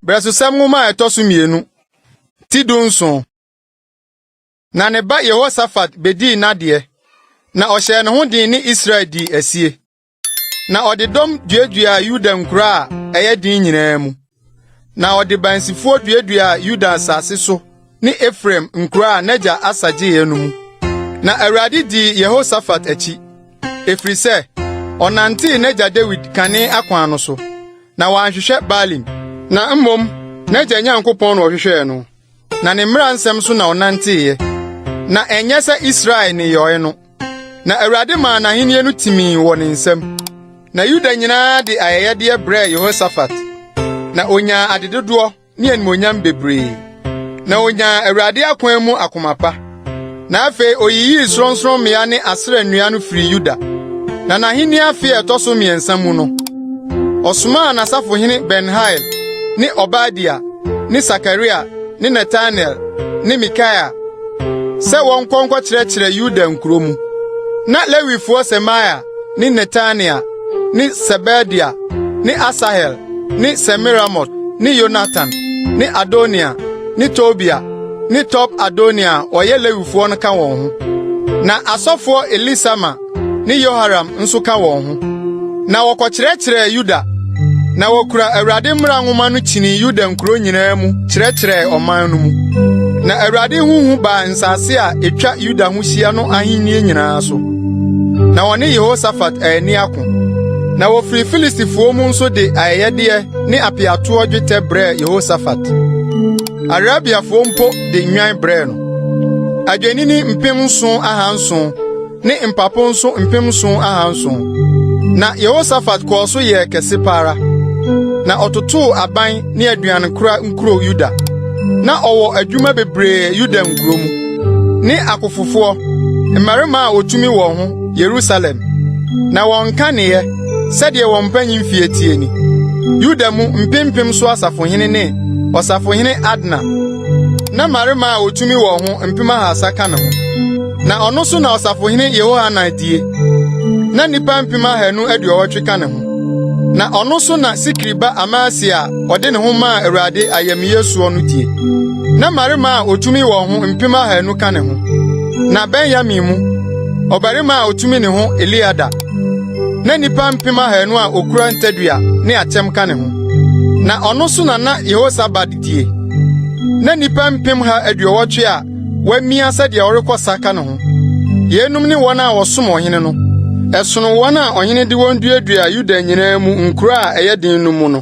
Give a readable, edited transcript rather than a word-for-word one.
Brasusam nwoma etoso mienu. Tidunson. Na ne ba Jehoshaphat bedi nade. Na ohye ne ho din ni Israel di asie. Na odedom duadua Yuda nkura eye din nyina mu. Na ode bansifo duadua Yuda asase so ni Ephraim nkura naja asaje yenum. Na Awurade di Jehoshaphat achi. Efiri se onante naja David kane akwan no so. Na wanhwehwe Baalim. Na mmom naja Nyankopɔn no ohwehwe no. Na ne mmara nsɛm so na onante ye. Na enye se Israel ne yoye no. Na Awurade ma na henie no timi wɔ ne nsɛm. Na Yuda nyina de ayɛyɛde brɛ Jehoshaphat. Na onya adedodo ne animonyam bebree. Na onya Awurade akwan mu akomapa. Na afei oyiyi sronson mmea ne asra nnua no firi Yuda. Na nahini afi etoso miensa mu no. Osuma na safohene Ben-Hail, ni Obadia, ni Sakaria, ni Nathaniel, ni Mikaia. Se won konkɔ kyerɛkyerɛ Yuda nkuro mu. Na Lewifoɔ Semaya, ni Netania, ni Sebadia, ni Asahel, ni Semiramot, ni Jonathan, ni Adonia, ni Tobia, ni Top Adonia ɔyɛ Lewifoɔ no ka wɔn ho. Na asɔfoɔ Elisama, ni Yoharam nso ka wɔn ho. Na wɔkɔkyerɛkyerɛ Yuda. Na wɔkura Awurade mmara nwoma no kyini Yuda nkuro nyinaa mu kyerɛkyerɛ ɔman no mu. Na Awurade huhu ba nsase a etwa Yuda ho hyia no ahenni nyinaa so. Na wɔne Jehoshaphat ani ako. Na wɔfiri Filistifoɔ mu nso de ayɛyɛdeɛ ne apiatoɔ dwetɛ brɛ Jehoshaphat. Arabiafoɔ mpo de nwan brɛ no. Adwenini 7,700 ne mpapo nso 7,700. Na Jehoshaphat kɔɔ so yɛ kɛse para. Na ɔtotoo aban ne aduane kora nkuro Yuda. Na ɔwɔ adwuma bebree Yuda nkuro mu. Ne akofofoɔ, mmarima a otumi wɔn ho Yerusalem. Na wɔn kaneyɛ sɛdeɛ wɔn panyin fie tie ni. Yuda mu mpempem so asafohene ne ɔsafohene Adna. Na mmarima a otumi wɔn ho 300 ka ne ho. Na ɔno so na ɔsafohene Yehohanan die. Na nipa 280 ka ne ho. Na ɔno so na Sikriba Amasia ɔde ne ho maa Awurade ayamiyesuo no die. Na marima a otumi wɔn ho 200 ka ne ho. Na Benyamin mu ɔbarima a otumi ne ho Eliada. Na nipa 200 a okura ntadua ne akyɛm ka ne ho. Na ɔno so na Jehoshaphat die. Na nipa 180 a wamia sɛdeɛ ɔrekɔ saka ne ho. Yenum ne wɔn a wɔsom ɔhene no. Ɛsono wɔn a ɔhene de wɔn duadua Yuda nyinaa mu nkura a ɛyɛ den no mu no.